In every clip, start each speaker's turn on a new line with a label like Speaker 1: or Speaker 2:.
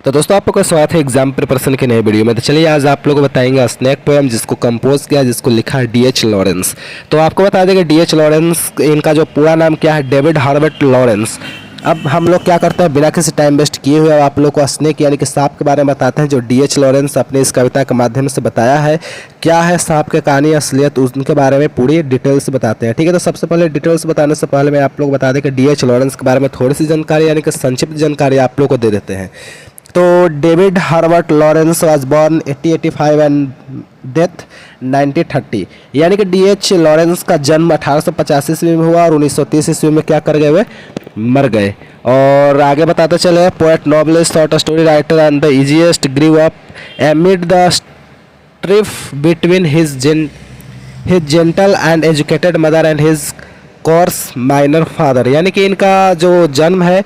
Speaker 1: तो दोस्तों आप लोग का स्वागत है एग्जाम प्रिपरेशन के नए वीडियो में। तो चलिए आज आप लोगों को बताएंगे स्नेक पोएम जिसको कंपोज किया, जिसको लिखा है डी.एच. लॉरेंस। तो आपको बता देंगे डी.एच. लॉरेंस, इनका जो पूरा नाम क्या है, डेविड हर्बर्ट लॉरेंस। अब हम लोग क्या करते हैं, बिना किसी टाइम वेस्ट किए हुए आप लोग को स्नेक यानी कि सांप के बारे में बताते हैं, जो डी.एच. लॉरेंस अपने इस कविता के माध्यम से बताया है। क्या है सांप के कहानी, असलियत, उनके बारे में पूरी डिटेल्स बताते हैं। ठीक है, तो सबसे पहले डिटेल्स बताने से पहले मैं आप लोग बता दें कि डी.एच. लॉरेंस के बारे में थोड़ी सी जानकारी यानी कि संक्षिप्त जानकारी आप लोग को दे देते हैं। तो David Herbert Lawrence was born 1885 and death 1930, यानी कि डी.एच. लॉरेंस का जन्म 1885 ईस्वी में हुआ और 1930 ईस्वी में क्या कर गए, वे मर गए। और आगे बताते चले, poet, novelist, short story writer and the easiest grew up amid the strife between his gentle and educated mother and his coarse miner father, यानी कि इनका जो जन्म है,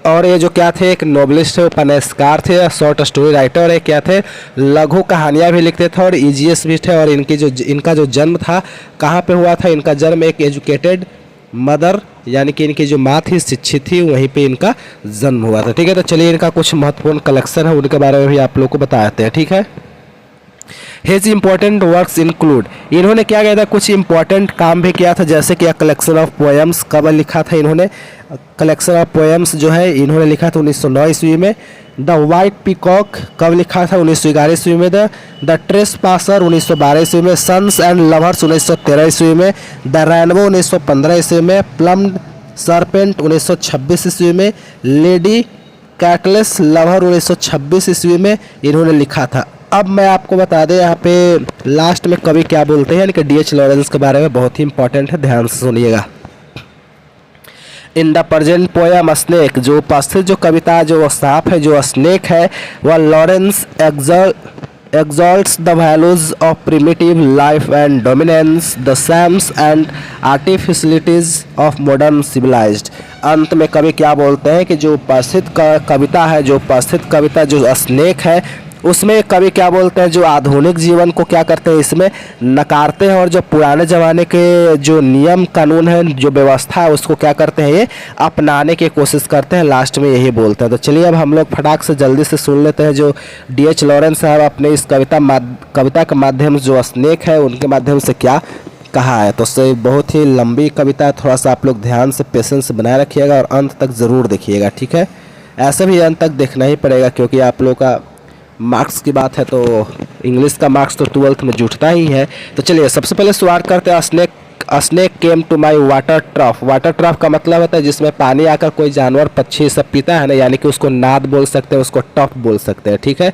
Speaker 1: और ये जो क्या थे, एक नोबलिस्ट थे, उपन्यासकार थे, शॉर्ट स्टोरी राइटर है, क्या थे, लघु कहानियाँ भी लिखते थे और ईजीएस भी थे। और इनका जो जन्म था, कहाँ पे हुआ था, इनका जन्म एक एजुकेटेड मदर यानी कि इनकी जो माँ थी, शिक्षित थी, वहीं पे इनका जन्म हुआ था। ठीक है, तो चलिए इनका कुछ महत्वपूर्ण कलेक्शन है, उनके बारे में भी आप लोग को बताते हैं। ठीक है, हिज इम्पोर्टेंट वर्क्स इंक्लूड, इन्होंने क्या किया था, कुछ इंपॉर्टेंट काम भी किया था, जैसे कि कलेक्शन ऑफ पोएम्स। कब लिखा था इन्होंने कलेक्शन ऑफ पोएम्स, जो है इन्होंने लिखा था 1909 ईस्वी में। द वाइट पीकॉक कब लिखा था, 1911 ईस्वी में। द ट्रेस पासर 1912 ईस्वी में। सन्स एंड लवर्स 1913 ईस्वी में। द रेनबो 1915 ईस्वी में। प्लम्ड सरपेंट 1926 ईस्वी में। लेडी कैटलेस लवर 1926 ईस्वी में इन्होंने लिखा था। अब मैं आपको बता दें यहाँ पे लास्ट में कवि क्या बोलते हैं, यानी कि डी.एच. लॉरेंस के बारे में बहुत ही इंपॉर्टेंट है, ध्यान से सुनिएगा। In the present poem snake, जो उपस्थित जो कविता, जो सांप है, जो स्नेक है, वह Lawrence exalts the values of primitive life and dominates the shams and artificialities of modern civilized। अंत में कवि क्या बोलते हैं कि जो उपस्थित कविता है, जो उपस्थित कविता जो स्नेक है, उसमें कवि क्या बोलते हैं, जो आधुनिक जीवन को क्या करते हैं, इसमें नकारते हैं, और जो पुराने ज़माने के जो नियम कानून है, जो व्यवस्था है, उसको क्या करते हैं, ये अपनाने की कोशिश करते हैं। लास्ट में यही बोलते हैं। तो चलिए अब हम लोग फटाक से जल्दी से सुन लेते हैं, जो डी.एच. लॉरेंस साहब अपने इस कविता के माध्यम से, जो स्नेक है, उनके माध्यम से क्या कहा है। तो उससे बहुत ही लंबी कविता है, थोड़ा सा आप लोग ध्यान से पेशेंस बनाए रखिएगा और अंत तक ज़रूर देखिएगा। ठीक है, ऐसे भी अंत तक देखना ही पड़ेगा, क्योंकि आप लोग का मार्क्स की बात है, तो इंग्लिश का मार्क्स तो 12th में जुटता ही है। तो चलिए सबसे पहले शुरुआत करते हैं। Snake came to my water trough. Water trough का मतलब होता है जिसमें पानी आकर कोई जानवर, पक्षी सब पीता है ना, यानी कि उसको नाद बोल सकते हैं, उसको टफ बोल सकते हैं। ठीक है,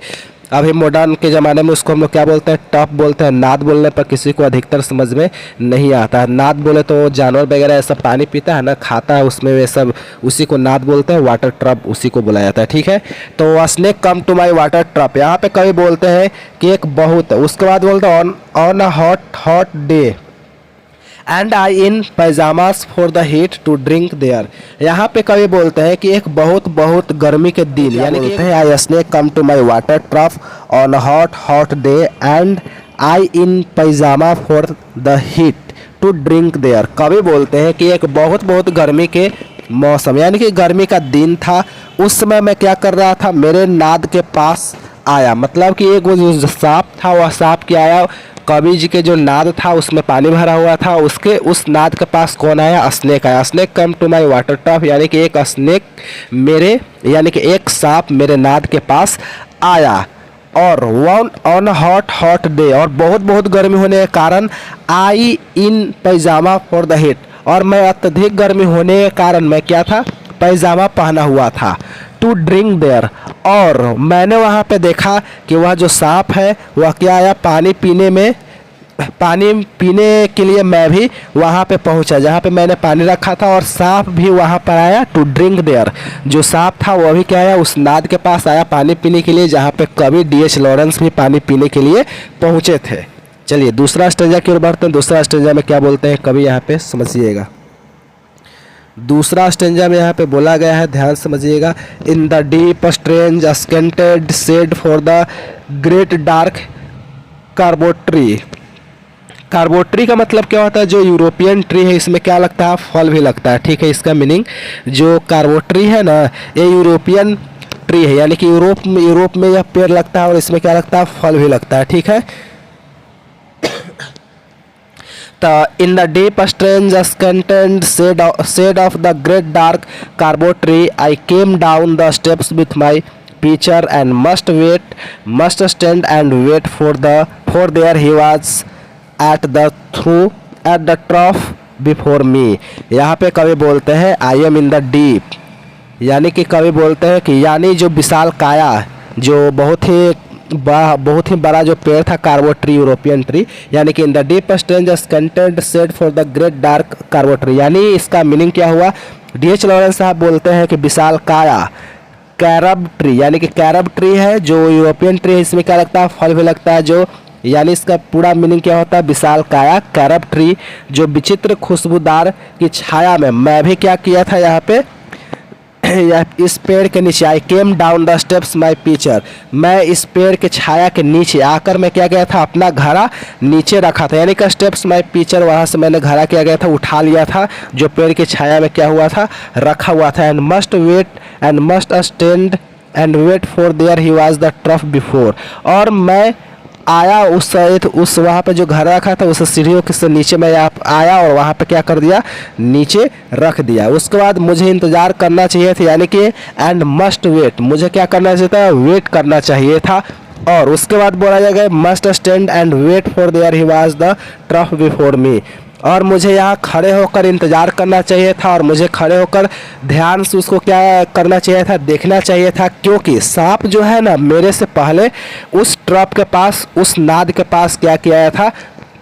Speaker 1: अभी मॉडर्न के ज़माने में उसको हम लोग क्या बोलते हैं, टफ बोलते हैं। नाद बोलने पर किसी को अधिकतर समझ में नहीं आता है। नाद बोले तो जानवर वगैरह ऐसा पानी पीता है ना, खाता है, उसमें वे सब, उसी को नाद बोलते हैं। वाटर ट्रप उसी को बुलाया जाता है। ठीक है, तो snake come to my water trough, यहाँ पे कभी बोलते हैं कि एक बहुत, उसके बाद बोलते हैं on a hot day and I in pyjamas for the heat to drink there. यहाँ पे कभी बोलते हैं कि एक बहुत गर्मी के दिन, यानी बोलते हैं I snake come to my water trough on hot day and I in pyjama for the heat to drink there. कभी बोलते हैं कि एक बहुत गर्मी के मौसम, यानी कि गर्मी का दिन था, उस समय मैं क्या कर रहा था, मेरे नाद के पास आया। मतलब कि एक वो जो सांप था, वह सांप क्या आया, कवि जी के जो नाद था उसमें पानी भरा हुआ था, उसके उस नाद के पास कौन आया, स्नेक आया। Snake come to my water trough, यानी कि एक स्नेक मेरे, यानी कि एक सांप मेरे नाद के पास आया। और वन ऑन हॉट डे, और बहुत गर्मी होने के कारण आई in pyjama for the heat, और मैं अत्यधिक गर्मी होने के कारण मैं क्या था, पैजामा पहना हुआ था। टू ड्रिंक देयर, और मैंने वहाँ पे देखा कि वह जो सांप है वह क्या आया, पानी पीने के लिए मैं भी वहाँ पे पहुँचा, जहाँ पे मैंने पानी रखा था, और सांप भी वहाँ पर आया। टू ड्रिंक देयर, जो सांप था वह भी क्या आया, उस नाद के पास आया पानी पीने के लिए, जहाँ पे कवि डी.एच. लॉरेंस भी पानी पीने के लिए पहुँचे थे। चलिए दूसरा स्टेंजा की ओर बढ़ते हैं। दूसरा स्टेंजा में क्या बोलते हैं कवि, यहाँ पे समझिएगा। दूसरा स्टेंजा में यहाँ पे बोला गया है, ध्यान समझिएगा। In the deep strange scented shade for the great dark carob tree. Carob tree का मतलब क्या होता है, जो यूरोपियन ट्री है, इसमें क्या लगता है, फल भी लगता है। ठीक है, इसका मीनिंग जो कार्बोट्री है ना, ये यूरोपियन ट्री है, यानी कि यूरोप में यह पेड़ लगता है और इसमें क्या लगता है, फल भी लगता है, ठीक है। In the deep strange scented shade of the great dark carbo tree, I came down the steps with my pitcher and must stand and wait for there he was at the trough before me। यहाँ पे कवि बोलते हैं I am in the deep, यानी कि कवि बोलते हैं कि यानी जो विशाल काया, जो बहुत ही बड़ा जो पेड़ था कार्बो ट्री, यूरोपियन ट्री, यानी कि in the deep strange content said for the great dark carob tree, यानी इसका मीनिंग क्या हुआ। D.H. लॉरेंस साहब बोलते हैं कि विशाल काया कैरब ट्री, यानी कि कैरब ट्री है जो यूरोपियन ट्री है, इसमें क्या लगता है, फल भी लगता है, जो यानी इसका पूरा मीनिंग क्या होता है, विशाल काया कैरब ट्री जो विचित्र खुशबूदार की छाया में, मैं भी क्या किया था यहाँ पे, इस पेड़ के नीचे, I came down the steps my pitcher, मैं इस पेड़ के छाया के नीचे आकर मैं क्या गया था, अपना घड़ा नीचे रखा था, यानी कि स्टेप्स माई पिचर, वहाँ से मैंने घड़ा क्या गया था, उठा लिया था, जो पेड़ की छाया में क्या हुआ था, रखा हुआ था। And must stand and wait for there he was the trough before, और मैं आया उस वहाँ पे जो घर रखा था उस सीढ़ियों के से नीचे मैं आया और वहाँ पे क्या कर दिया, नीचे रख दिया। उसके बाद मुझे इंतज़ार करना चाहिए था, यानी कि एंड मस्ट वेट, मुझे क्या करना चाहिए था, वेट करना चाहिए था। और उसके बाद बोला जाएगा must stand and wait for there he was the trough before me, और मुझे यहाँ खड़े होकर इंतज़ार करना चाहिए था, और मुझे खड़े होकर ध्यान से उसको क्या करना चाहिए था, देखना चाहिए था, क्योंकि सांप जो है ना मेरे से पहले उस ट्रफ के पास, उस नाद के पास क्या किया था,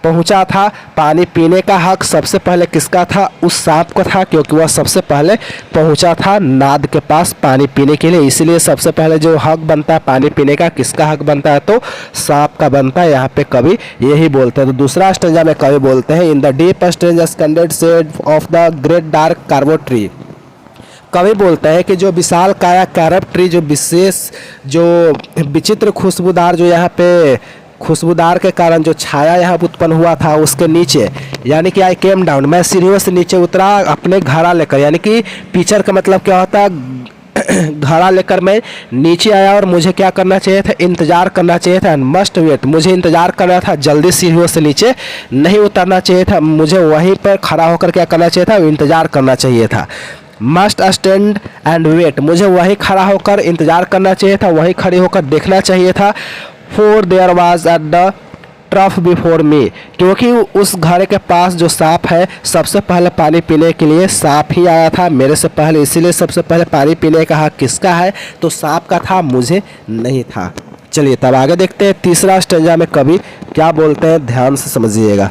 Speaker 1: पहुंचा था। पानी पीने का हक सबसे पहले किसका था, उस सांप को था, क्योंकि वह सबसे पहले पहुंचा था नाद के पास पानी पीने के लिए, इसलिए सबसे पहले जो हक बनता है पानी पीने का, किसका हक बनता है, तो सांप का बनता है। यहाँ पे कवि यही बोलते हैं। तो दूसरा स्टेंजा में कवि बोलते हैं in the deep strange scented shade of the great dark carob tree, कवि बोलते हैं कि जो विशाल काया कैरब ट्री, जो विशेष जो विचित्र खुशबूदार, जो यहाँ पे खुशबूदार के कारण जो छाया यहाँ उत्पन्न हुआ था उसके नीचे, यानी कि आई केम डाउन, मैं सीढ़ियों से नीचे उतरा अपने घड़ा लेकर, यानी कि पिक्चर का मतलब क्या होता है, घड़ा लेकर मैं नीचे आया और मुझे क्या करना चाहिए था, इंतज़ार करना चाहिए था। एंड मस्ट वेट, मुझे इंतज़ार करना था, जल्दी सीढ़ियों से नीचे नहीं उतरना चाहिए था, मुझे वहीं पर खड़ा होकर क्या करना चाहिए था, इंतज़ार करना चाहिए था। मस्ट स्टैंड एंड वेट, मुझे वहीं खड़ा होकर इंतज़ार करना चाहिए था, वहीं खड़े होकर देखना चाहिए था। For their was at the trough before मी, क्योंकि उस घर के पास जो सांप है, सबसे पहले पानी पीने के लिए सांप ही आया था मेरे से पहले, इसीलिए सबसे पहले पानी पीने का हक किसका है, तो सांप का था, मुझे नहीं था। चलिए तब आगे देखते हैं तीसरा स्टेंजा में कवि क्या बोलते हैं, ध्यान से समझिएगा।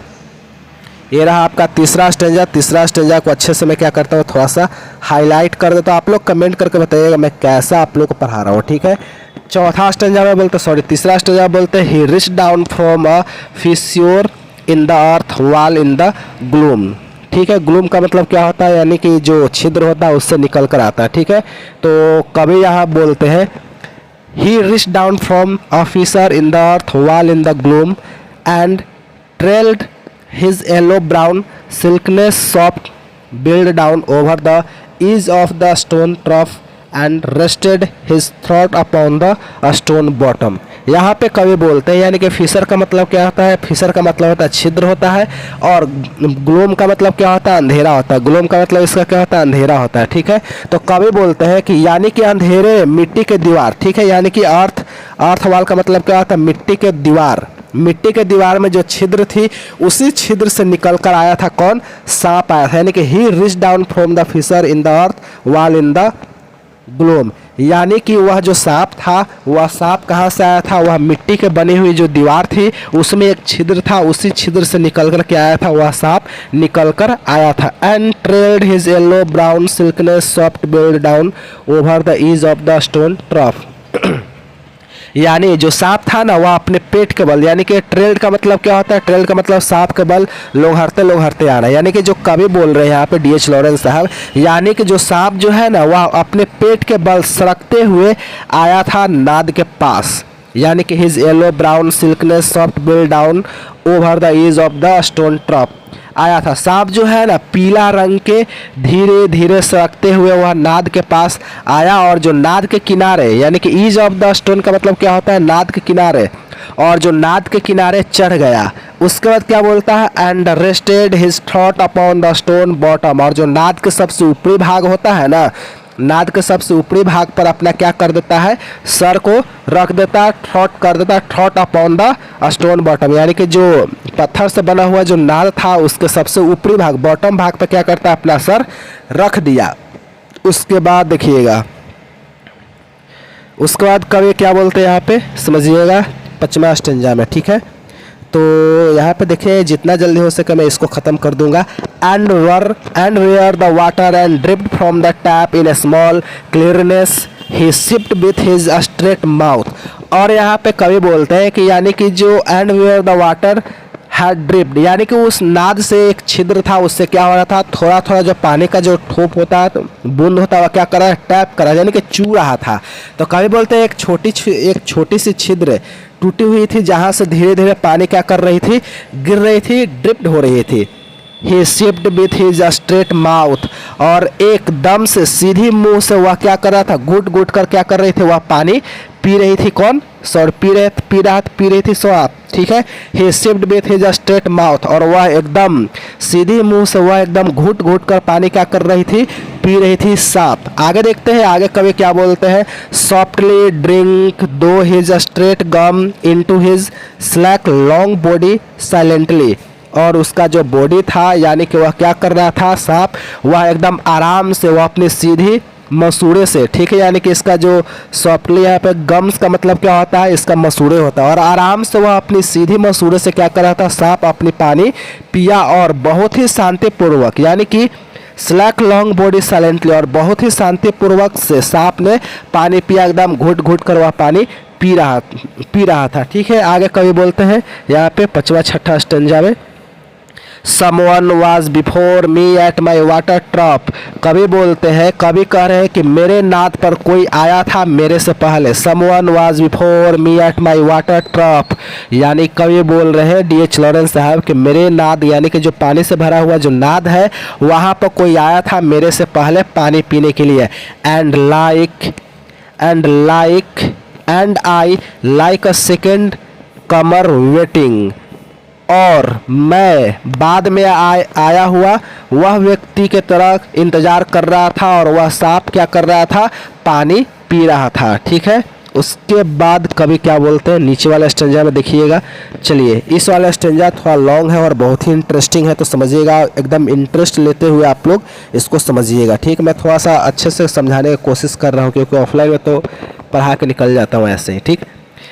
Speaker 1: ये रहा आपका तीसरा स्टेंजा। तीसरा स्टेंजा को अच्छे से मैं क्या करता हूँ, थोड़ा सा हाईलाइट कर देता हूँ, आप लोग कमेंट करके बताइएगा मैं कैसा आप लोग को पढ़ा रहा हूँ, ठीक है। चौथा स्टेंजा में बोलते, सॉरी तीसरा स्टेंजा बोलते हैं he reached down from a fissure in the earth wall in the gloom, ठीक है। ग्लूम का मतलब क्या होता है, यानी कि जो छिद्र होता है उससे निकल कर आता है, ठीक है। तो कभी यहाँ बोलते हैं he reached down from a fissure in the earth wall in the gloom and trailed his yellow brown silkiness soft build down over the edge of the stone trough and rested his throat upon the stone bottom। यहाँ पे कवि बोलते हैं, यानी कि Fisher का मतलब क्या होता है, फिशर का मतलब होता है छिद्र होता है, और ग्लोम का मतलब क्या होता है, अंधेरा होता है। ग्लोम का मतलब इसका क्या होता है, अंधेरा होता है, ठीक है। तो कवि बोलते हैं कि यानी कि अंधेरे मिट्टी के दीवार, ठीक है, यानी कि अर्थ वाल का मतलब क्या होता है, मिट्टी के दीवार, मिट्टी के दीवार में जो छिद्र थी उसी छिद्र से निकल कर आया था कौन, सांप आया था। यानी कि he reached down from the fissure in the earth wall in the gloom, यानी कि वह जो सांप था, वह सांप कहाँ से आया था, वह मिट्टी के बनी हुई जो दीवार थी उसमें एक छिद्र था, उसी छिद्र से निकल कर के आया था, वह सांप निकल कर आया था। And trailed his yellow brown slackness soft bellied down over the edge of the stone trough, यानी जो सांप था ना वह अपने पेट के बल, यानी कि ट्रेल्ड का मतलब क्या होता है, ट्रेल्ड का मतलब सांप के बल लोग आना, यानी कि जो कवि बोल रहे हैं यहाँ पे D.H. लॉरेंस साहब, यानी कि जो सांप जो है ना वह अपने पेट के बल सरकते हुए आया था नाद के पास, यानी कि his yellow brown slackness soft bellied down over the edge of the stone trough आया था। सांप जो है ना पीला रंग के धीरे धीरे सरकते हुए वह नाद के पास आया और जो नाद के किनारे यानी कि ईज ऑफ द स्टोन का मतलब क्या होता है, नाद के किनारे, और जो नाद के किनारे चढ़ गया। उसके बाद क्या बोलता है, and rested his thought upon the stone bottom, और जो नाद के सबसे ऊपरी भाग होता है ना, नाद के सबसे ऊपरी भाग पर अपना क्या कर देता है, सर को रख देता है, थॉट कर देता है, thought upon the stone bottom, यानी कि जो पत्थर से बना हुआ जो नाद था उसके सबसे ऊपरी भाग बॉटम भाग पर क्या करता है, अपना सर रख दिया। उसके बाद देखिएगा, उसके बाद कवि क्या बोलते हैं यहाँ पे समझिएगा 5वां स्टेंजा में, ठीक है। तो यहाँ पे देखिए जितना जल्दी हो सके मैं इसको ख़त्म कर दूंगा। And where the water and dripped from the tap in a small clearness he sipped with his straight mouth. और यहाँ पे कवि बोलते हैं कि यानी कि जो and where the water had dripped, यानी कि उस नाद से एक छिद्र था, उससे क्या हो रहा था, थोड़ा थोड़ा जो पानी का जो ठोप होता है, बूंद होता है, वह क्या कर रहा है, टैप कर रहा है, यानी कि चू रहा था। तो कवि बोलते हैं एक छोटी सी छिद्र टूटी हुई थी जहाँ से धीरे धीरे पानी क्या कर रही थी, गिर रही थी, ड्रिप्ड हो रही थी। He sipped with his straight mouth, और एकदम से सीधी मुंह से वह क्या कर रहा था, घुट घुट कर क्या कर रही थी, वह पानी पी रही थी। कौन, सॉरी पी रही थी सांप, ठीक है। He sipped with his straight mouth, और वह एकदम सीधी मुंह से वह एकदम घुट घुट कर पानी क्या कर रही थी, पी रही थी सांप। आगे देखते हैं, आगे कवि क्या बोलते हैं, softly drink through his straight gum into his slack long body silently, और उसका जो बॉडी था यानी कि वह क्या कर रहा था, सांप, वह एकदम आराम से वह अपनी सीधी मसूड़े से, ठीक है, यानी कि इसका जो सॉफ्टली यहाँ पे गम्स का मतलब क्या होता है, इसका मसूड़े होता है, और आराम से वह अपनी सीधी मसूड़े से क्या कर रहा था, सांप अपनी पानी पिया, और बहुत ही शांतिपूर्वक, यानी कि स्लैक लॉन्ग बॉडी साइलेंटली, और बहुत ही शांतिपूर्वक से सांप ने पानी पिया, एकदम घुट घुट कर वह पानी पी रहा था, ठीक है। आगे कवि बोलते हैं यहाँ पे 5वां 6ठा स्टेंजा में, Someone was before me at my water trough। कवि बोलते हैं, कवि कह रहे हैं कि मेरे नाद पर कोई आया था मेरे से पहले। Someone was before me at my water trough, यानी कवि बोल रहे हैं D.H. लॉरेंस साहब कि मेरे नाद यानी कि जो पानी से भरा हुआ जो नाद है वहाँ पर कोई आया था मेरे से पहले पानी पीने के लिए। and I like a second comer waiting, और मैं बाद में आया हुआ वह व्यक्ति के तरह इंतज़ार कर रहा था, और वह सांप क्या कर रहा था, पानी पी रहा था, ठीक है। उसके बाद कवि क्या बोलते हैं नीचे वाले स्टेंजा में देखिएगा। चलिए, इस वाला स्टेंजा थोड़ा लॉन्ग है और बहुत ही इंटरेस्टिंग है, तो समझिएगा, एकदम इंटरेस्ट लेते हुए आप लोग इसको समझिएगा, ठीक। मैं थोड़ा सा अच्छे से समझाने की कोशिश कर रहा हूँ क्योंकि ऑफलाइन में तो पढ़ा के निकल जाता हूँ ऐसे ही, ठीक।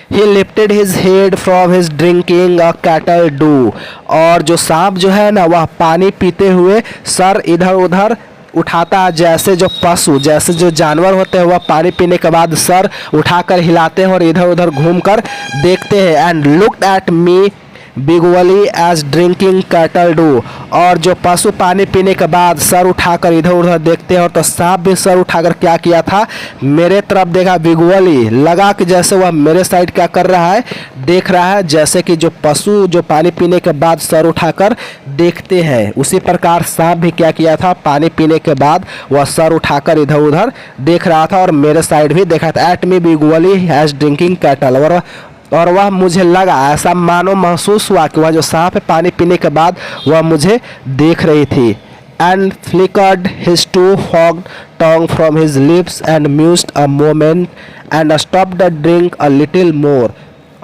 Speaker 1: He lifted his head from his drinking a cattle do, और जो सांप जो है ना वह पानी पीते हुए सर इधर उधर उठाता है, जैसे जो पशु जैसे जो जानवर होते हैं वह पानी पीने के बाद सर उठाकर हिलाते हैं और इधर उधर घूमकर देखते हैं। And looked at me vaguely as drinking cattle do, और जो पशु पानी पीने के बाद सर उठाकर इधर उधर देखते हैं, और तो सांप भी सर उठाकर क्या किया था, मेरे तरफ देखा, बिगवली लगा कि जैसे वह मेरे साइड क्या कर रहा है, देख रहा है, जैसे कि जो पशु जो पानी पीने के बाद सर उठाकर देखते हैं उसी प्रकार सांप भी क्या किया था, पानी पीने के बाद वह सर उठाकर इधर उधर देख रहा था और मेरे साइड भी देखा था। At me vaguely as drinking cattle, और वह मुझे लगा, ऐसा मानो महसूस हुआ कि वह जो सांप है पानी पीने के बाद वह मुझे देख रही थी। And flickered his two forked tongue from his lips and mused a moment and stopped the drink a little more,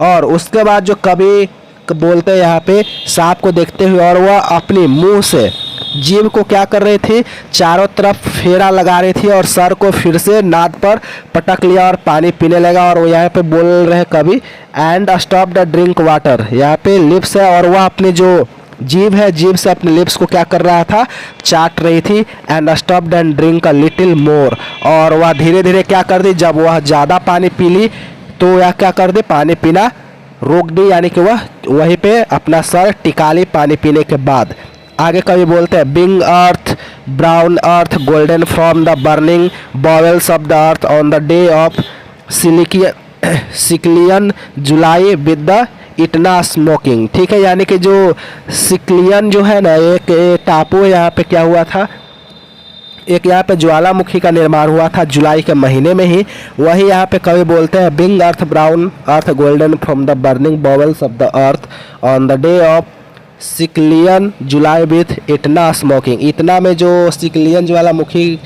Speaker 1: और उसके बाद जो कवि बोलते हैं यहाँ पे सांप को देखते हुए, और वह अपनी मुंह से जीभ को क्या कर रही थी, चारों तरफ फेरा लगा रही थी, और सर को फिर से नाद पर पटक लिया और पानी पीने लगा। और वो यहाँ पे बोल रहे कभी, and stop the drink water, यहाँ पे लिप्स है और वह अपनी जो जीभ है, जीभ से अपने लिप्स को क्या कर रहा था, चाट रही थी। And stop and drink a little more, और वह धीरे धीरे क्या कर दी, जब वह ज़्यादा पानी पी ली तो वह क्या कर दी, पानी पीना रोक दी, यानी कि वह वहीं पे अपना सर टिका ली पानी पीने के बाद। आगे कभी बोलते हैं, being earth brown earth golden from the burning bowels of the earth on the day of Sicilian July with the Etna smoking, ठीक है। यानी कि जो सिकलियन जो है ना, एक टापू यहाँ पे क्या हुआ था, एक यहाँ पे ज्वालामुखी का निर्माण हुआ था जुलाई के महीने में ही। वही यहाँ पे कवि बोलते हैं, being earth brown earth golden from the burning bubbles of the earth on the day of Sicilian July with Etna smoking. Etna में जो सिकलियन ज्वालामुखी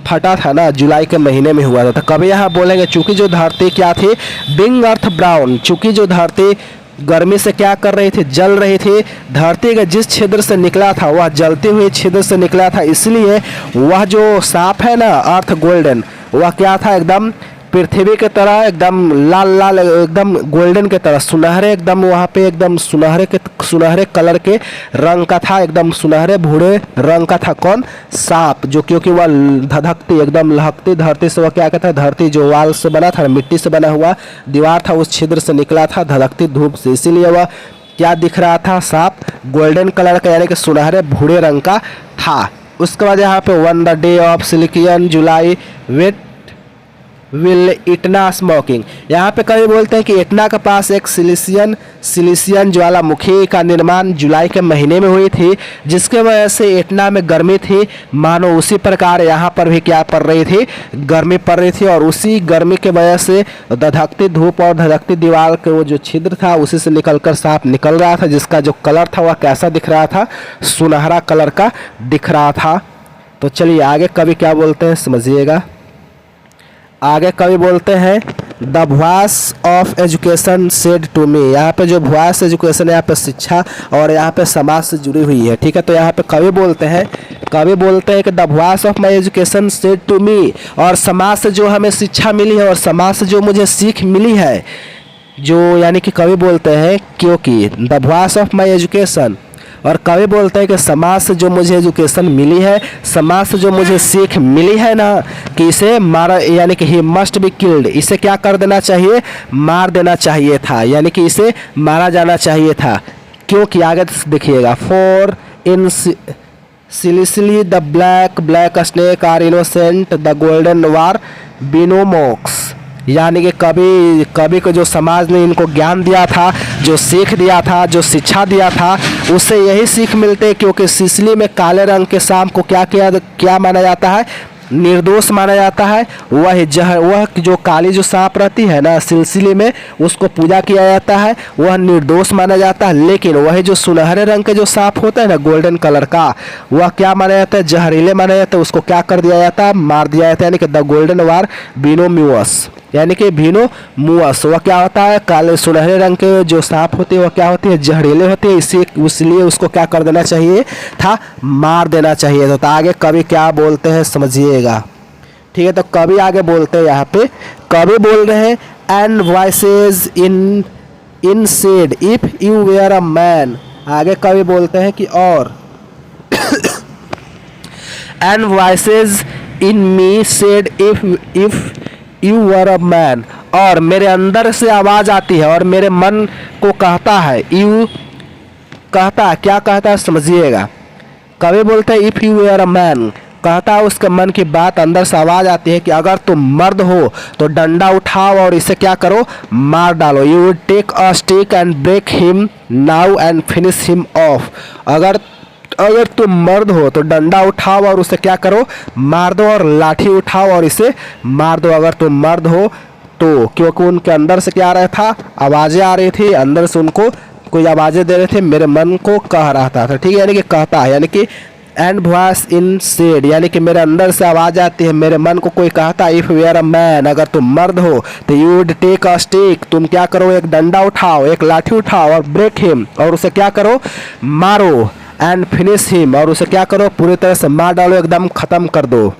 Speaker 1: फटा था ना, जुलाई के महीने में हुआ था। तो कभी यहाँ बोलेंगे चूँकि जो धरती क्या थी, बिंग अर्थ ब्राउन, चूँकि जो धरती गर्मी से क्या कर रही थी, जल रही थी। धरती के जिस छिद्र से निकला था वह जलते हुए छिद्र से निकला था, इसलिए वह जो सांप है ना अर्थ गोल्डन, वह क्या था, एकदम पृथ्वी की तरह एकदम लाल लाल, एकदम गोल्डन की तरह सुनहरे, एकदम वहाँ पे एकदम सुनहरे कलर के रंग का था, एकदम सुनहरे भूरे रंग का था। कौन? सांप, जो क्योंकि वह धधकती एकदम लहकती धरती से, वह क्या कहता है, धरती जो वाल से बना था, मिट्टी से बना हुआ दीवार था, उस छिद्र से निकला था धधकती धूप से, इसीलिए वह क्या दिख रहा था, सांप गोल्डन कलर का यानी कि सुनहरे भूरे रंग का था। उसके बाद यहाँ पे on the day of Sicilian July with will Etna smoking. यहाँ पे कभी बोलते हैं कि इटना के पास एक सिलिसियन ज्वालामुखी का निर्माण जुलाई के महीने में हुई थी, जिसके वजह से इटना में गर्मी थी। मानो उसी प्रकार यहाँ पर भी क्या पड़ रही थी, गर्मी पड़ रही थी, और उसी गर्मी के वजह से धधकती धूप और धधकती दीवार के वो जो छिद्र था उसी से निकलकर सांप निकल रहा था, जिसका जो कलर था वह कैसा दिख रहा था, सुनहरा कलर का दिख रहा था। तो चलिए आगे कवि क्या बोलते हैं समझिएगा। आगे कवि बोलते हैं the voice of education said to me. यहाँ पे जो वॉइस एजुकेशन है, यहाँ पे शिक्षा और यहाँ पे समाज से जुड़ी हुई है, ठीक है। तो यहाँ पे कवि बोलते हैं कि the voice of my education said to me, और समाज से जो हमें शिक्षा मिली है और समाज से जो मुझे सीख मिली है, जो यानी कि कवि बोलते हैं क्योंकि the voice of my education, और कवि बोलते हैं कि समाज से जो मुझे एजुकेशन मिली है, समाज से जो मुझे सीख मिली है ना, कि इसे मारा, यानी कि ही मस्ट बी किल्ड, इसे क्या कर देना चाहिए, मार देना चाहिए था, यानी कि इसे मारा जाना चाहिए था। क्योंकि आगे देखिएगा, for in Sicily the black snake are innocent the golden war venomous. यानी कि कवि को जो समाज ने इनको ज्ञान दिया था, जो सीख दिया था, जो शिक्षा दिया था, उससे यही सीख मिलते, क्योंकि सिसिली में काले रंग के सांप को क्या माना जाता है, निर्दोष माना जाता है। वह जो काली जो सांप रहती है ना सिलसिले में, उसको पूजा किया जाता है, वह निर्दोष माना जाता है। लेकिन वह जो सुनहरे रंग के जो सांप होता है ना गोल्डन कलर का, वह क्या माना जाता है, जहरीले माना जाता है, उसको क्या कर दिया जाता है, मार दिया जाता है। यानी कि द गोल्डन वार बिनोम्यूअस, यानी कि बिनोमुअस, वह क्या होता है, काले सुनहरे रंग के जो सांप होते हैं वह क्या होती है, जहरीले होते हैं, इसलिए उसको क्या कर देना चाहिए था, मार देना चाहिए था। तो आगे कवि क्या बोलते हैं समझिएगा, ठीक है। तो कवि आगे बोलते हैं, यहाँ पे कवि बोल रहे हैं and voices in said if you were a man. आगे कवि बोलते हैं कि और and voices in me said if you were a man, और मेरे अंदर से आवाज़ आती है और मेरे मन को कहता है, यू कहता है, क्या कहता है समझिएगा। कवि बोलते हैं if you were a man, कहता है उसके मन की बात, अंदर से आवाज़ आती है कि अगर तुम मर्द हो तो डंडा उठाओ और इसे क्या करो, मार डालो। You would take a stick and break him now and finish him off. अगर तुम मर्द हो तो डंडा उठाओ और उसे क्या करो, मार दो, और लाठी उठाओ और इसे मार दो अगर तुम मर्द हो तो। क्योंकि उनके अंदर से क्या आ रहा था, आवाज़ें आ रही थी, अंदर से उनको कोई आवाज़ें दे रहे थे, मेरे मन को कह रहा था, ठीक है। यानी कि कहता है, यानी कि एंड वॉइस इन सेड, यानी कि मेरे अंदर से आवाज़ आती है, मेरे मन को कोई कहता है, if we are a man, अगर तुम मर्द हो तो you would take a stick, तुम क्या करो, एक डंडा उठाओ, एक लाठी उठाओ, और ब्रेक हिम, और उसे क्या करो, मारो, एंड फिनिश हिम, और उसे क्या करो, पूरी तरह से मार डालो, एकदम ख़त्म कर दो।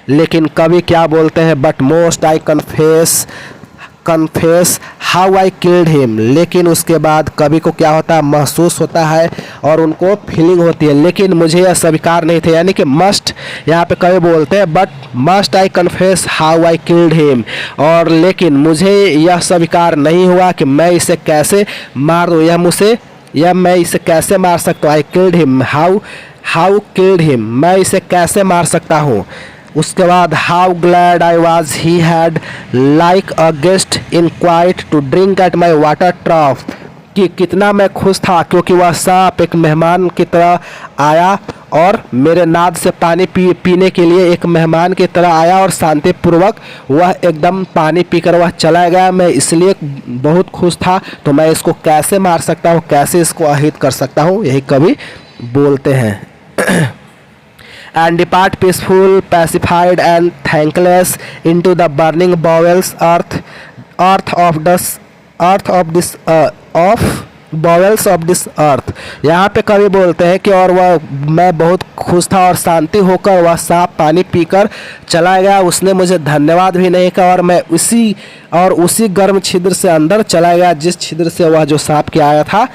Speaker 1: लेकिन कवि क्या बोलते हैं, but most I confess how I killed him. लेकिन उसके बाद कवि को क्या होता है, महसूस होता है और उनको फीलिंग होती है, लेकिन मुझे यह स्वीकार नहीं थे। यानी कि मस्ट, यहाँ पे कवि बोलते हैं but must I confess how I killed him, और लेकिन मुझे यह स्वीकार नहीं हुआ कि मैं इसे कैसे मार दूँ, मैं इसे कैसे मार सकता हूँ। I killed him, how killed him, मैं इसे कैसे मार सकता हूँ। उसके बाद how glad I was he had like a guest in quiet to drink at my water trough, कि कितना मैं खुश था क्योंकि वह सांप एक मेहमान की तरह आया और मेरे नाद से पानी पीने के लिए एक मेहमान की तरह आया और शांतिपूर्वक वह एकदम पानी पीकर वह चला गया। मैं इसलिए बहुत खुश था। तो मैं इसको कैसे मार सकता हूँ, कैसे इसको अहित कर सकता हूँ, यही कवि बोलते हैं। And depart peaceful, pacified and thankless into the burning bowels bowels of this earth। यहाँ पे कवि बोलते हैं कि और वह मैं बहुत खुश था और शांति होकर वह सांप पानी पीकर चला गया, उसने मुझे धन्यवाद भी नहीं कहा और मैं उसी गर्म छिद्र से अंदर चला गया जिस छिद्र से वह जो सांप के आया था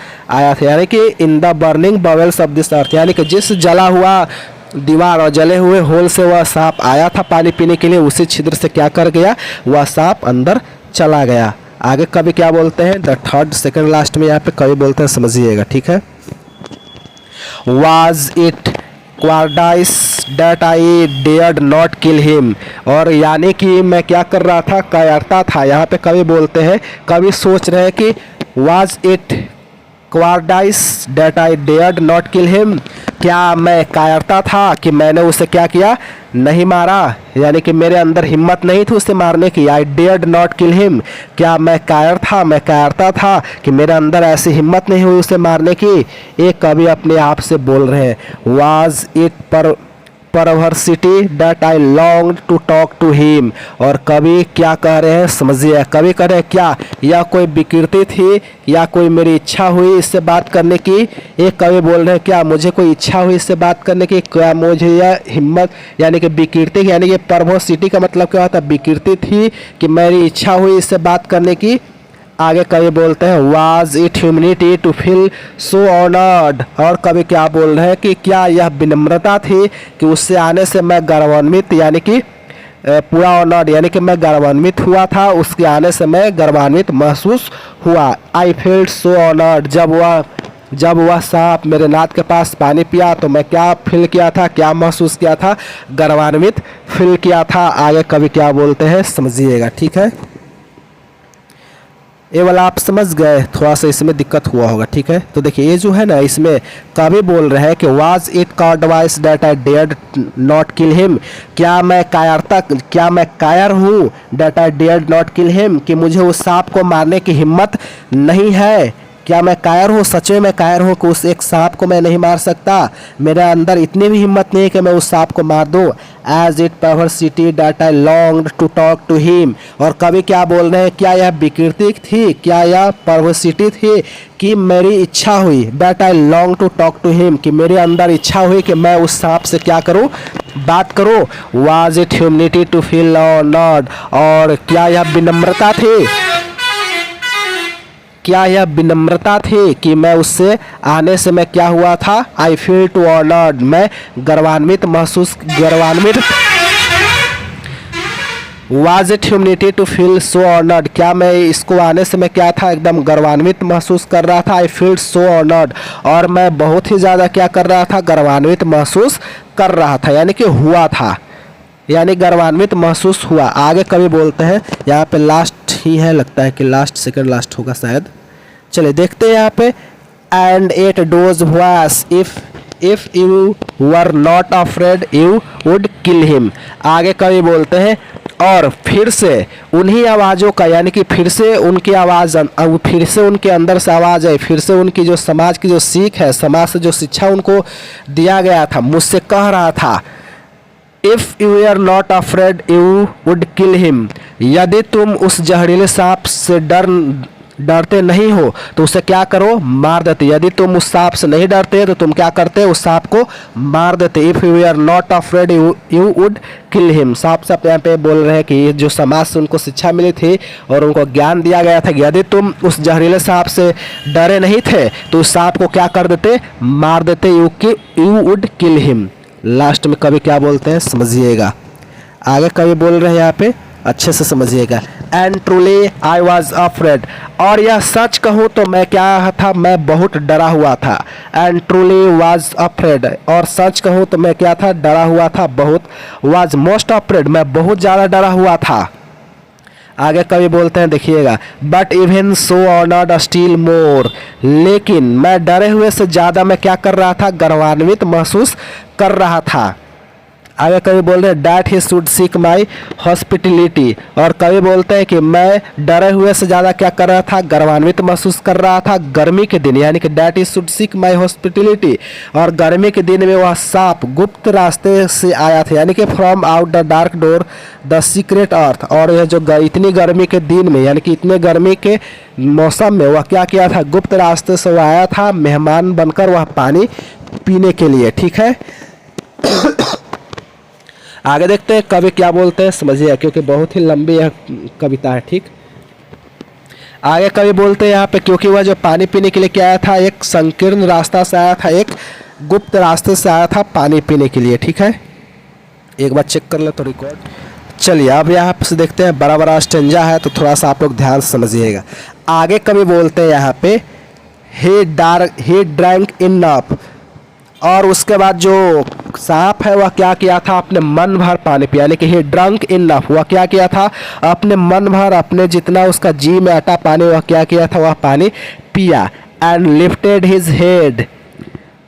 Speaker 1: यानी कि in the burning bowels of this earth, यानी कि जिस जला हुआ दीवार और जले हुए होल से वह सांप आया था पानी पीने के लिए, उसी छिद्र से क्या कर गया, वह सांप अंदर चला गया। आगे कवि क्या बोलते हैं, द थर्ड सेकंड लास्ट में यहाँ पे कवि बोलते हैं, समझिएगा, ठीक है। Was it cowardice that I dared not kill him, और यानी कि मैं क्या कर रहा था, कायरता था। यहाँ पे कवि बोलते हैं, कवि सोच रहे हैं कि was it cowardice that I dared not kill him, क्या मैं कायरता था कि मैंने उसे क्या किया, नहीं मारा, यानी कि मेरे अंदर हिम्मत नहीं थी उसे मारने की। आई डेयर्ड नॉट किल हिम, क्या मैं कायर था, मैं कायरता था कि मेरे अंदर ऐसी हिम्मत नहीं हुई उसे मारने की। एक कवि अपने आप से बोल रहे हैं, was it perversity that I long to talk to him, और कवि क्या कह रहे हैं, समझिए, कवि कह रहे हैं क्या यह कोई विकृति थी या कोई मेरी इच्छा हुई इससे बात करने की। एक कवि बोल रहे हैं क्या मुझे कोई इच्छा हुई इससे बात करने की, क्या मुझे यह हिम्मत, यानी कि विकृति, यानी कि परवर्सिटी का मतलब क्या होता है, विकृति थी कि मेरी इच्छा हुई इससे बात करने की। आगे कवि बोलते हैं, was it humility to feel so honoured, और कवि क्या बोल रहे हैं कि क्या यह विनम्रता थी कि उससे आने से मैं गर्वान्वित, यानी कि पूरा ऑनर्ड, यानी कि मैं गर्वान्वित हुआ था, उसके आने से मैं गर्वान्वित महसूस हुआ। आई फील्ड सो ऑनर्ड, जब वह सांप मेरे नाद के पास पानी पिया तो मैं क्या फील किया था, क्या महसूस किया था, गर्वान्वित फील किया था। आगे कवि क्या बोलते हैं, समझिएगा, ठीक है। ये वाला आप समझ गए, थोड़ा सा इसमें दिक्कत हुआ होगा, ठीक है। तो देखिए ये जो है ना, इसमें कवि बोल रहे हैं कि was it cowardice that I dared not kill him, क्या मैं कायर हूँ, that I dared not kill him, कि मुझे उस सांप को मारने की हिम्मत नहीं है। क्या मैं कायर हूँ, सच में मैं कायर हूँ कि उस एक सांप को मैं नहीं मार सकता, मेरे अंदर इतनी भी हिम्मत नहीं है कि मैं उस सांप को मार दूँ। As it perversity that I longed to talk to him, और कवि क्या बोल रहे हैं, क्या यह विकृति थी, क्या यह परवर्सिटी थी कि मेरी इच्छा हुई, that I long to talk to him, कि मेरे अंदर इच्छा हुई कि मैं उस सांप से क्या करूँ, बात करूँ। Was it humility to feel honoured, और क्या यह विनम्रता थी, क्या यह विनम्रता थी कि मैं उससे आने से मैं क्या हुआ था, आई फील टू ऑनर्ड, मैं गर्वान्वित was it humility to feel so honoured, क्या मैं इसको आने से मैं क्या था, एकदम गर्वान्वित महसूस कर रहा था। आई फील सो ऑनर्ड, और मैं बहुत ही ज़्यादा क्या कर रहा था, गर्वान्वित महसूस कर रहा था, यानी कि हुआ था, यानी गर्वान्वित महसूस हुआ। आगे कवि बोलते हैं, यहाँ पे लास्ट ही है, लगता है कि लास्ट सेकंड लास्ट होगा शायद, चलिए देखते हैं यहाँ पे। And it does was if you were not afraid you would kill him. आगे कवि बोलते हैं, और फिर से उन्हीं आवाज़ों का, यानी कि फिर से उनकी आवाज़, फिर से उनके अंदर से आवाज़ आई, फिर से उनकी जो समाज की जो सीख है, समाज से जो शिक्षा उनको दिया गया था, मुझसे कह रहा था, if you are not afraid you would kill him, यदि तुम उस जहरीले सांप से डरते नहीं हो तो उसे क्या करो, मार देते। यदि तुम उस सांप से नहीं डरते तो तुम क्या करते, उस सांप को मार देते। If you are not afraid you would kill him, सांप से यहाँ पे बोल रहे हैं कि जो समाज से उनको शिक्षा मिली थी और उनको ज्ञान दिया गया था कि यदि तुम उस जहरीले सांप से डरे नहीं थे तो उस सांप को क्या कर देते, मार देते। You would kill him. Last में कवि क्या बोलते हैं, समझिएगा। आगे कवि बोल रहे हैं यहाँ पे, अच्छे से समझिएगा। And truly I was afraid, और यह सच कहूँ तो मैं क्या था, मैं बहुत डरा हुआ था। एंड ट्रूली वॉज अफ्रेड, और सच कहूँ तो मैं क्या था, डरा हुआ था बहुत। वॉज मोस्ट अफ्रेड, मैं बहुत ज़्यादा डरा हुआ था। आगे कवि बोलते हैं, देखिएगा, but even so honoured still more, लेकिन मैं डरे हुए से ज़्यादा मैं क्या कर रहा था, गर्वान्वित महसूस कर रहा था। आगे कवि बोल रहे हैं that he should seek my hospitality, और कवि बोलते हैं कि मैं डरे हुए से ज़्यादा क्या कर रहा था, गर्वान्वित महसूस कर रहा था गर्मी के दिन, यानी कि that he should seek my hospitality, और गर्मी के दिन में वह सांप गुप्त रास्ते से आया था, यानी कि from out the dark door the secret earth. और यह जो इतनी गर्मी के दिन में, यानी कि इतने गर्मी के मौसम में वह क्या किया था, गुप्त रास्ते से वह आया था मेहमान बनकर, वह पानी पीने के लिए। ठीक है, आगे देखते हैं कवि क्या बोलते हैं, समझिए, क्योंकि बहुत ही लंबी यह कविता है। ठीक, आगे कवि बोलते हैं यहाँ पे, क्योंकि वह जो पानी पीने के लिए क्या आया था, एक संकीर्ण रास्ता से आया था, एक गुप्त रास्ते से आया था पानी पीने के लिए। ठीक है, एक बार चेक कर ले तो रिकॉर्ड। चलिए अब यहाँ पे देखते हैं, बड़ा बड़ा स्टेंजा है तो थोड़ा सा आप लोग ध्यान से समझिएगा। आगे कवि बोलते हैं यहाँ पे, ही ड्रैंक इनफ, और उसके बाद जो सांप है वह क्या किया था, अपने मन भर पानी पिया, यानी कि ही ड्रंक इनफ, वह क्या किया था, अपने मन भर, अपने जितना उसका जी में अटा पानी, वह क्या किया था, वह पानी पिया। And lifted his head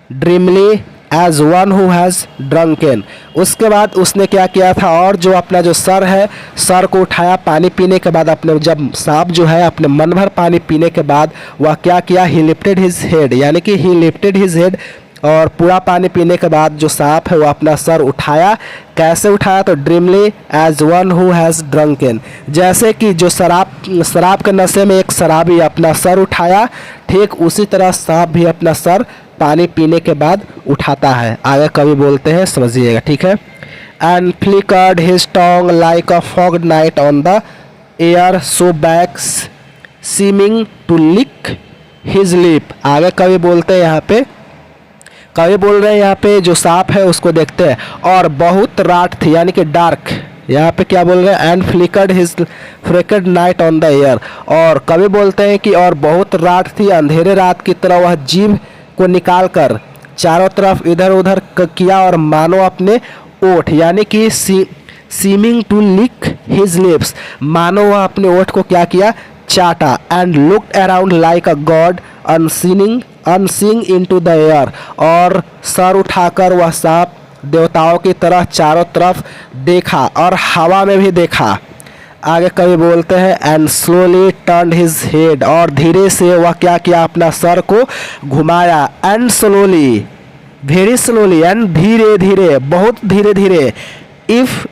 Speaker 1: dreamily as one who has drunken, उसके बाद उसने क्या किया था, और जो अपना जो सर है, सर को उठाया पानी पीने के बाद, अपने जब सांप जो है अपने मन भर पानी पीने के बाद वह क्या किया, ही लिफ्टेड हिज हेड, यानी कि ही लिफ्टेड हिज हेड, और पूरा पानी पीने के बाद जो सांप है वो अपना सर उठाया। कैसे उठाया, तो dreamily as one who has drunken, जैसे कि जो शराब के नशे में एक शराबी अपना सर उठाया, ठीक उसी तरह सांप भी अपना सर पानी पीने के बाद उठाता है। आगे कवि बोलते हैं, समझिएगा। ठीक है, and flickered his tongue like a forked night on the air so backs seeming to lick his lip. आगे कवि बोलते हैं यहाँ पे, कवि बोल रहे हैं यहाँ पे जो सांप है उसको देखते हैं, और बहुत रात थी, यानी कि डार्क, यहाँ पे क्या बोल रहे हैं, and flickered his forked night on the air, और कवि बोलते हैं कि और बहुत रात थी, अंधेरे रात की तरह वह जीभ को निकाल कर चारों तरफ इधर उधर किया, और मानो अपने ओठ, यानी कि seeming to lick his lips, मानो वह अपने ओठ को क्या किया, चाटा। And looked around like a god unseeing into the air, और सर उठाकर वह सांप देवताओं की तरह चारों तरफ देखा और हवा में भी देखा। आगे कवि बोलते हैं, and slowly turn his head, और धीरे से वह क्या किया, अपना सर को घुमाया। And slowly, very slowly, and धीरे धीरे, बहुत धीरे धीरे, if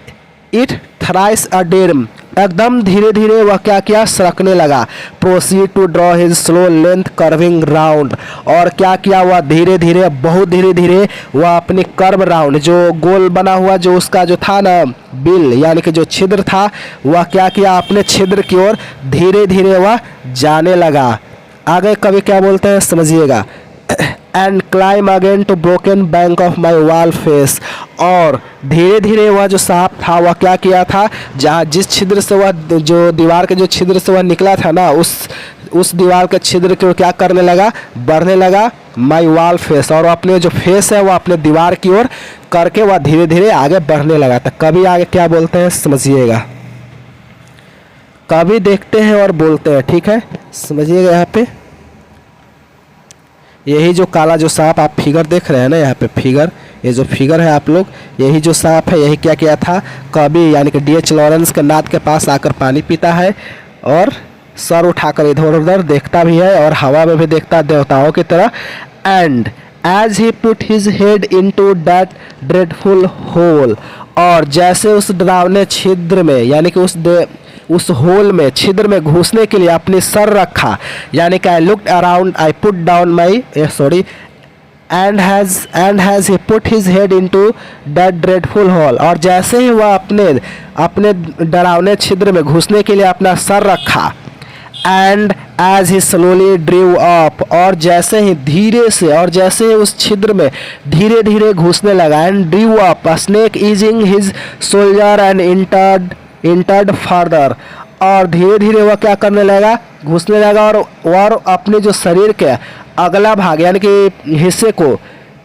Speaker 1: it thrice a dream, एकदम धीरे धीरे वह क्या किया, सरकने लगा। Proceed to draw his slow length curving round, और क्या किया, वह धीरे धीरे, बहुत धीरे धीरे वह अपनी कर्व राउंड, जो गोल बना हुआ जो उसका जो था ना बिल, यानी कि जो छिद्र था, वह क्या किया, अपने छिद्र की ओर धीरे धीरे वह जाने लगा। आगे कवि क्या बोलते हैं, समझिएगा। And climb again to broken bank of my wall face, और धीरे धीरे वह जो सांप था वह क्या किया था, जहाँ जिस छिद्र से वह, जो दीवार के जो छिद्र से वह निकला था ना, उस दीवार के छिद्र की ओर क्या करने लगा, बढ़ने लगा, माई वॉल फेस, और अपने जो फेस है वह अपने दीवार की ओर करके वह धीरे धीरे आगे बढ़ने लगा था। कभी आगे क्या बोलते हैं, समझिएगा। कभी देखते हैं और बोलते हैं, ठीक है, समझिएगा। यहाँ पे यही जो काला जो सांप आप फिगर देख रहे हैं ना, यहाँ पे फिगर, ये जो फिगर है आप लोग, यही जो सांप है, यही क्या किया था, कवि यानी कि D.H. लॉरेंस के नाद के पास आकर पानी पीता है, और सर उठाकर इधर उधर देखता भी है, और हवा में भी देखता है देवताओं की तरह। And as he put his head into that dreadful hole, और जैसे उस डरावने छिद्र में, यानी कि उस होल में, छिद्र में घुसने के लिए अपनी सर रखा, यानी कि I looked around, I put down my sorry and has he put his head into that dreadful hole, और जैसे ही वह अपने डरावने छिद्र में घुसने के लिए अपना सर रखा। And as he slowly drew up, और जैसे ही धीरे से, और जैसे ही उस छिद्र में धीरे धीरे घुसने लगा, and ड्रीव up, snake easing his soldier and entered entered further, और धीरे धीरे वह क्या करने लगा, घुसने लगा और अपने जो शरीर के अगला भाग यानी कि हिस्से को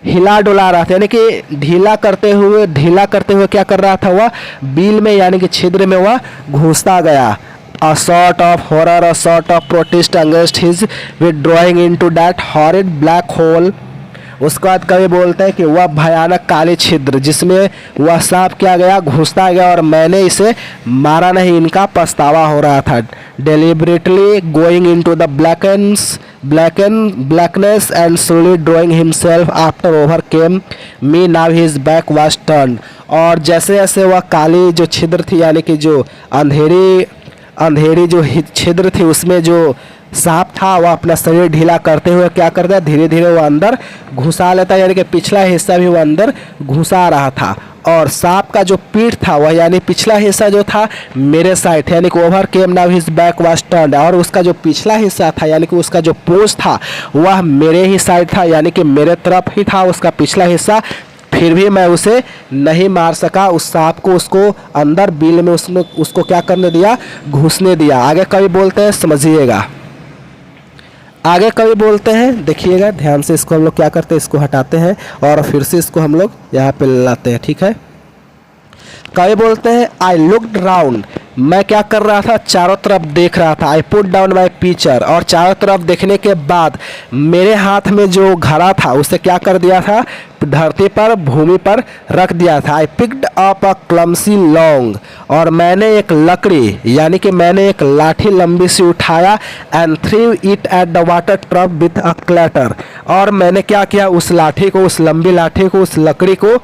Speaker 1: हिला डुला रहा था, यानी कि ढीला करते हुए क्या कर रहा था, वह बिल में यानी कि छिद्र में वह घुसता गया। A sort of horror, a sort of protest against his withdrawing into that horrid black hole। उसके बाद कवि बोलते हैं कि वह भयानक काले छिद्र जिसमें वह सांप क्या गया, घुसता गया, और मैंने इसे मारा नहीं, इनका पछतावा हो रहा था। Deliberately going into the blackness and slowly drawing himself after overcame me, now his back was turned। और जैसे जैसे वह काली जो छिद्र थी यानी कि जो अंधेरी जो छिद्र थी उसमें जो सांप था वह अपना शरीर ढीला करते हुए क्या करता है, धीरे धीरे वह अंदर घुसा लेता है, यानी कि पिछला हिस्सा भी वह अंदर घुसा रहा था। और सांप का जो पीठ था वह यानी पिछला हिस्सा जो था मेरे साइड यानी कि over came now his back was turned, और उसका जो पिछला हिस्सा था यानी कि उसका जो पूंछ था वह मेरे ही साइड था, यानी कि मेरे तरफ ही था उसका पिछला हिस्सा। फिर भी मैं उसे नहीं मार सका, उस सांप को उसको अंदर बिल में उसको क्या करने दिया, घुसने दिया। आगे कवि बोलते हैं, समझिएगा, आगे कवि बोलते हैं, देखिएगा ध्यान से, इसको हम लोग क्या करते हैं, इसको हटाते हैं और फिर से इसको हम लोग यहाँ पे लाते हैं, ठीक है। कवि बोलते हैं, आई लुक्ड राउंड, मैं क्या कर रहा था, चारों तरफ देख रहा था। आई पुट डाउन माई पिक्चर, और चारों तरफ देखने के बाद मेरे हाथ में जो घड़ा था उसे क्या कर दिया था, धरती पर भूमि पर रख दिया था। I picked up a clumsy long, और मैंने एक लकड़ी यानी कि मैंने एक लाठी लंबी सी उठाया। And threw it at the water trough with a clatter, और मैंने क्या किया, उस लाठी को, उस लंबी लाठी को, उस लकड़ी को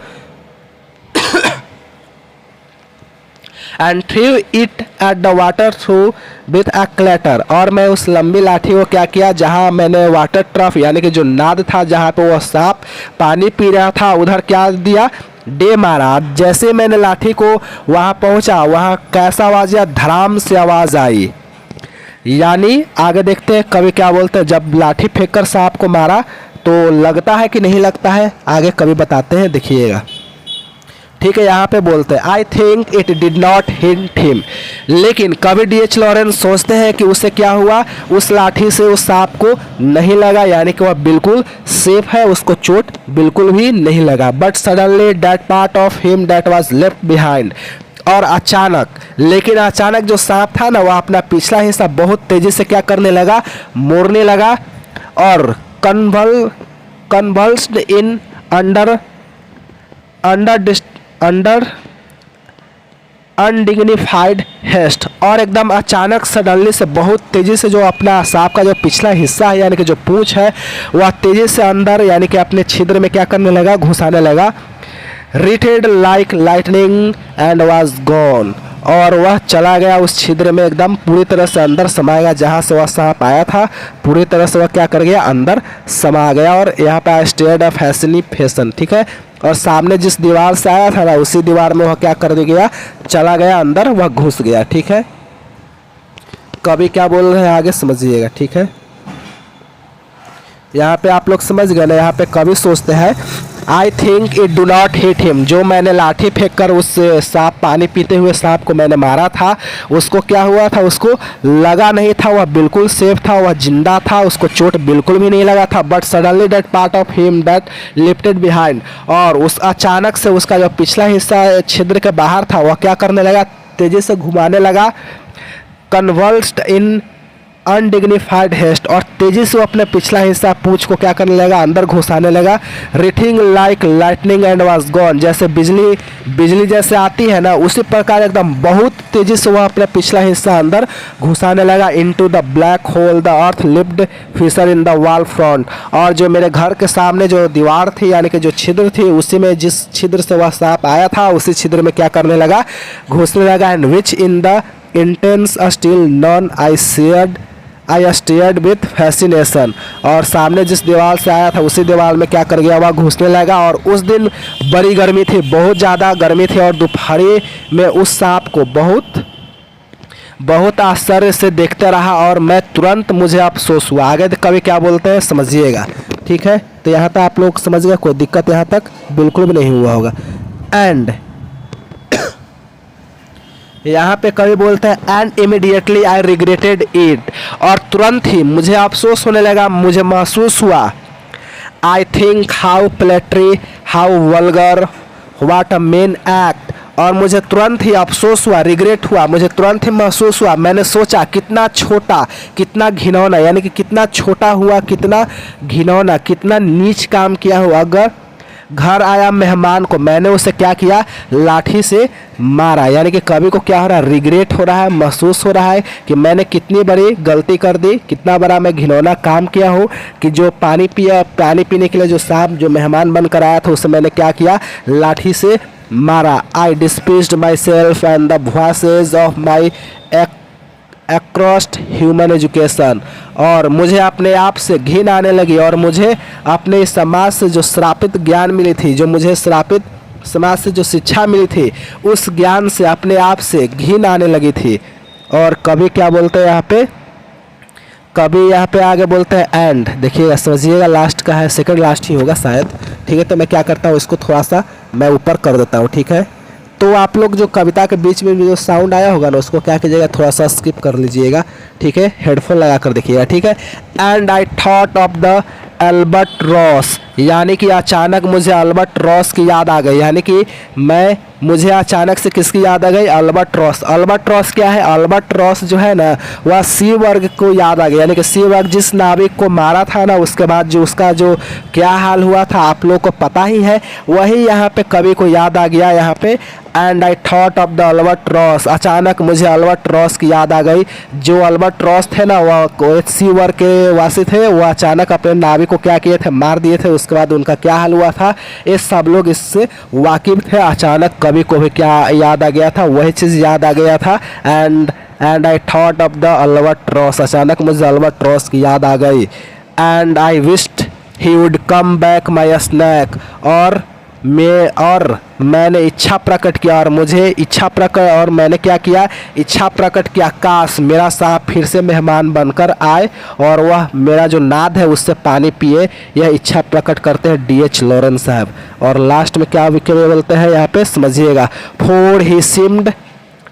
Speaker 1: and threw it at the water through with a clatter, और मैं उस लंबी लाठी को क्या किया, जहाँ मैंने वाटर ट्रफ यानी कि जो नाद था जहाँ पे वो सांप पानी पी रहा था उधर क्या दिया, डे मारा। जैसे मैंने लाठी को वहाँ पहुँचा वहाँ कैसा आवाज़ या धड़ाम से आवाज़ आई। यानी आगे देखते हैं कवि क्या बोलते हैं, जब लाठी फेंक कर सांप को मारा तो लगता है कि नहीं लगता है, आगे कवि बताते हैं, देखिएगा, ठीक है। यहाँ पे बोलते हैं, I think it did not hit him, लेकिन कवि D.H. लॉरेंस सोचते हैं कि उससे क्या हुआ, उस लाठी से उस सांप को नहीं लगा, यानी कि वह बिल्कुल सेफ है, उसको चोट बिल्कुल भी नहीं लगा। But suddenly that part of him that was left behind, और अचानक, लेकिन अचानक जो सांप था ना वह अपना पिछला हिस्सा बहुत तेजी से क्या करने लगा, मोड़ने लगा, और कन्वल्स्ड इन अंडर अनडिग्निफाइड हेस्ट, और एकदम अचानक सडनली से बहुत तेज़ी से जो अपना सांप का जो पिछला हिस्सा है यानी कि जो पूंछ है वह तेज़ी से अंदर यानी कि अपने छिद्र में क्या करने लगा, घुसाने लगा। Writhed like lightning and was gone, और वह चला गया उस छिद्र में, एकदम पूरी तरह से अंदर समा गया, जहाँ से वह सांप आया था पूरी तरह से वह क्या कर गया, अंदर समा गया। और यहाँ पे स्टेड ऑफ फैसिनेशन, ठीक है, और सामने जिस दीवार से आया था ना उसी दीवार में वह क्या कर गया, चला गया अंदर, वह घुस गया, ठीक है। कवि क्या बोल रहे हैं आगे समझिएगा, ठीक है। यहाँ पे आप लोग समझ गए ना, यहाँ पे कवि सोचते हैं, I think it do not hit him, जो मैंने लाठी फेंक कर उस सांप पानी पीते हुए सांप को मैंने मारा था उसको क्या हुआ था, उसको लगा नहीं था, वह बिल्कुल सेफ था, वह जिंदा था, उसको चोट बिल्कुल भी नहीं लगा था। But suddenly that part of him that lifted behind, और उस अचानक से उसका जो पिछला हिस्सा छिद्र के बाहर था वह क्या करने लगा, तेजी से घुमाने लगा। कन्वल्स्ड इन अनडिग्निफाइड हेस्ट, और तेजी से वो अपने पिछला हिस्सा पूंछ को क्या करने लगा, अंदर घुसाने लगा। Written like lightning and was gone, जैसे बिजली जैसे आती है ना उसी प्रकार एकदम बहुत तेजी से वह अपने पिछला हिस्सा अंदर घुसाने लगा। Into the black hole the earth lipped fissure in the wall front, और जो मेरे घर के सामने जो दीवार थी यानी कि जो छिद्र थी उसी में जिस छिद्र से वह सांप आया था उसी छिद्र में क्या करने लगा, घुसने लगा। And which in the intense still non I stared with fascination, और सामने जिस दीवार से आया था उसी दीवार में क्या कर गया, वह घुसने लगा। और उस दिन बड़ी गर्मी थी, बहुत ज़्यादा गर्मी थी, और दोपहरी में उस सांप को बहुत आश्चर्य से देखते रहा, और मैं तुरंत मुझे अफसोस हुआ। आगे कभी क्या बोलते हैं समझिएगा, ठीक है। तो यहाँ तक आप लोग समझ गए, कोई दिक्कत यहाँ तक बिल्कुल भी नहीं हुआ होगा। यहाँ पे कवि बोलते हैं and immediately I regretted it, और तुरंत ही मुझे अफसोस होने लगा, मुझे महसूस हुआ। I think how paltry, how vulgar, what a mean act, और मुझे तुरंत ही अफसोस हुआ, रिग्रेट हुआ, मुझे तुरंत ही महसूस हुआ, मैंने सोचा कितना छोटा, कितना घिनौना, यानी कि कितना छोटा हुआ, कितना घिनौना, कितना नीच काम किया हुआ। अगर घर आया मेहमान को मैंने उसे क्या किया, लाठी से मारा। यानी कि कवि को क्या हो रहा है, रिग्रेट हो रहा है, महसूस हो रहा है कि मैंने कितनी बड़ी गलती कर दी, कितना बड़ा मैं घिनौना काम किया हूँ कि जो पानी पीने के लिए जो सांप जो मेहमान बनकर आया था उसे मैंने क्या किया, लाठी से मारा। I despised myself and the voices of my accursed human education, और मुझे अपने आप से घिन आने लगी, और मुझे अपने समाज से जो श्रापित ज्ञान मिली थी, जो मुझे श्रापित समाज से जो शिक्षा मिली थी, उस ज्ञान से अपने आप से घिन आने लगी थी। और कभी क्या बोलते हैं यहाँ पे, कभी यहाँ पे आगे बोलते हैं एंड, देखिएगा समझिएगा, लास्ट का है, सेकंड लास्ट ही होगा शायद, ठीक है। तो मैं क्या करता हूँ, इसको थोड़ा सा मैं ऊपर कर देता हूँ, ठीक है। तो आप लोग जो कविता के बीच में जो साउंड आया होगा ना, उसको क्या कीजिएगा, थोड़ा सा स्किप कर लीजिएगा, ठीक है, हेडफोन लगा कर देखिएगा, ठीक है। And I thought of the Albert Ross, यानी कि अचानक मुझे अल्बर्ट रॉस की याद आ गई, यानी कि मुझे अचानक से किसकी याद आ गई, अल्बर्ट रॉस। अल्बर्ट रॉस क्या है, अल्बर्ट रॉस जो है ना वह सी वर्ग को याद आ गया, यानी कि सी वर्ग जिस नाविक को मारा था ना, उसके बाद जो उसका जो क्या हाल हुआ था आप लोग को पता ही है, वही यहाँ पे कवि को याद आ गया यहाँ पे। And I thought of the albatross, अचानक मुझे अल्बर्ट रॉस की याद आ गई। जो अल्बर्ट रॉस थे ना वह सी वर्ग के वासी थे, वो अचानक अपने नाविक को क्या किए थे, मार दिए थे। उसके बाद उनका क्या हाल हुआ था, ये सब लोग इससे वाकिफ थे। अचानक कवि को भी क्या याद आ गया था, वही चीज़ याद आ गया था। And I thought of the albatross, अचानक मुझे अल्बर्ट रॉस की याद आ गई। And I wished he would come back my snake, और मैंने इच्छा प्रकट किया, और मैंने क्या किया, इच्छा प्रकट किया, काश मेरा सांप फिर से मेहमान बनकर आए और वह मेरा जो नाद है उससे पानी पिए। यह इच्छा प्रकट करते हैं D.H. लॉरेंस साहब। और लास्ट में क्या बोलते हैं यहाँ पे समझिएगा, फॉर ही सीम्ड,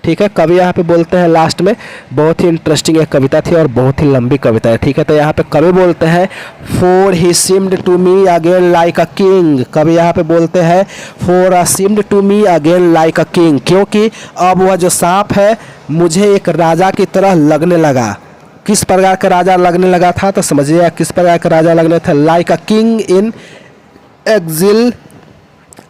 Speaker 1: ठीक है। कवि यहाँ पे बोलते हैं लास्ट में, बहुत ही इंटरेस्टिंग एक कविता थी और बहुत ही लंबी कविता है, ठीक है। तो यहाँ पे कवि बोलते हैं for he seemed to me again like a king, कवि यहाँ पे बोलते हैं for a seemed to me again like a king, क्योंकि अब वह जो सांप है मुझे एक राजा की तरह लगने लगा। किस प्रकार का राजा लगने लगा था, तो समझिएगा किस प्रकार का राजा लगने था, like a king in exile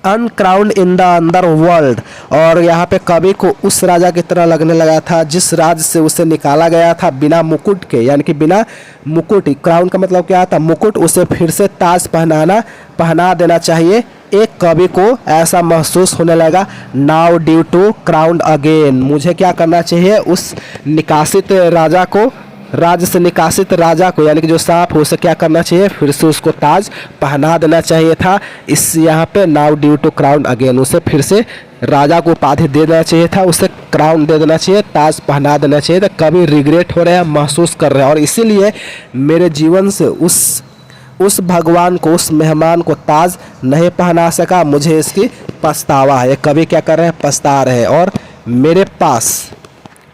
Speaker 1: uncrowned in the underworld, और यहाँ पे कवि को उस राजा की तरह लगने लगा था जिस राज्य से उसे निकाला गया था बिना मुकुट के, यानी कि बिना मुकुट, क्राउन का मतलब क्या था, मुकुट, उसे फिर से ताज पहना देना चाहिए। एक कवि को ऐसा महसूस होने लगा, now due to crown again, मुझे क्या करना चाहिए, उस निकासित राजा को, राज्य से निकासित राजा को, यानी कि जो सांप हो उसे क्या करना चाहिए, फिर से उसको ताज पहना देना चाहिए था। इस यहाँ पे now due to crown again, उसे फिर से राजा को उपाधि दे देना चाहिए था, उसे क्राउन दे देना चाहिए, ताज पहना देना चाहिए था। कभी रिग्रेट हो रहे हैं, महसूस कर रहे हैं, और इसीलिए मेरे जीवन से उस भगवान को, उस मेहमान को ताज नहीं पहना सका, मुझे इसकी पछतावा है। कवि क्या कर रहे हैं, पछता रहे हैं। और मेरे पास,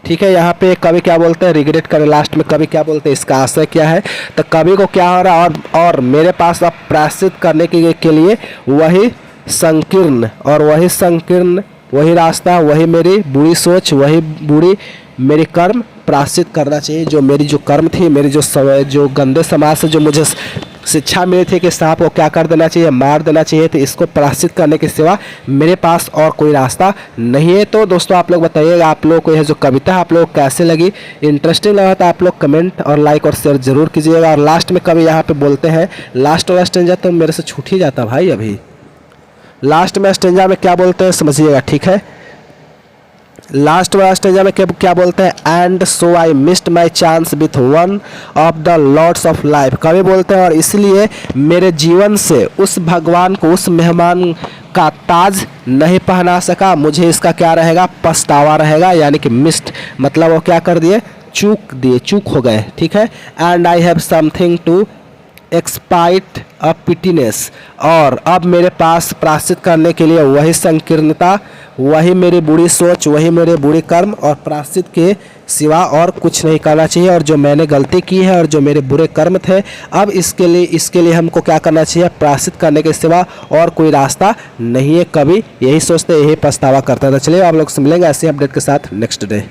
Speaker 1: ठीक है, यहाँ पे कवि क्या बोलते हैं, रिग्रेट करें, लास्ट में कवि क्या बोलते हैं, इसका आशय क्या है, तो कवि को क्या हो रहा है, और मेरे पास अब प्रायश्चित करने के लिए वही संकीर्ण वही रास्ता, वही मेरी बुरी सोच, वही बुरी मेरी कर्म प्रायश्चित करना चाहिए। जो मेरी जो कर्म थी, मेरी जो गंदे समाज से जो मुझे शिक्षा मिली थी कि सांप को क्या कर देना चाहिए, मार देना चाहिए, तो इसको प्रायश्चित करने के सिवा मेरे पास और कोई रास्ता नहीं है। तो दोस्तों आप लोग बताइएगा, आप लोगों को यह जो कविता आप लोग कैसे लगी, इंटरेस्टिंग लगा तो आप लोग कमेंट और लाइक और शेयर जरूर कीजिएगा। और लास्ट में कवि यहाँ पे बोलते हैं, लास्ट वाला स्टेंजा तो मेरे से छूट ही जाता भाई, अभी लास्ट में स्टेंजा में क्या बोलते हैं समझिएगा, ठीक है। लास्ट वाला स्टेंजा में क्या बोलते हैं, and so I missed my chance with one of the lords of life, कवि बोलते हैं और इसलिए मेरे जीवन से उस भगवान को, उस मेहमान का ताज नहीं पहना सका, मुझे इसका क्या रहेगा, पछतावा रहेगा। यानी कि मिस्ड मतलब वो क्या कर दिए, चूक हो गए, ठीक है। And I have something to expiate a pettiness, और अब मेरे पास प्रायश्चित करने के लिए वही संकीर्णता, वही मेरी बुरी सोच, वही मेरे बुरे कर्म, और प्रायश्चित के सिवा और कुछ नहीं करना चाहिए। और जो मैंने गलती की है और जो मेरे बुरे कर्म थे, अब इसके लिए हमको क्या करना चाहिए, प्रायश्चित करने के सिवा और कोई रास्ता नहीं है। कभी यही सोचते, यही पछतावा करता था। चलिए आप लोग से मिलेंगे ऐसे अपडेट के साथ नेक्स्ट डे।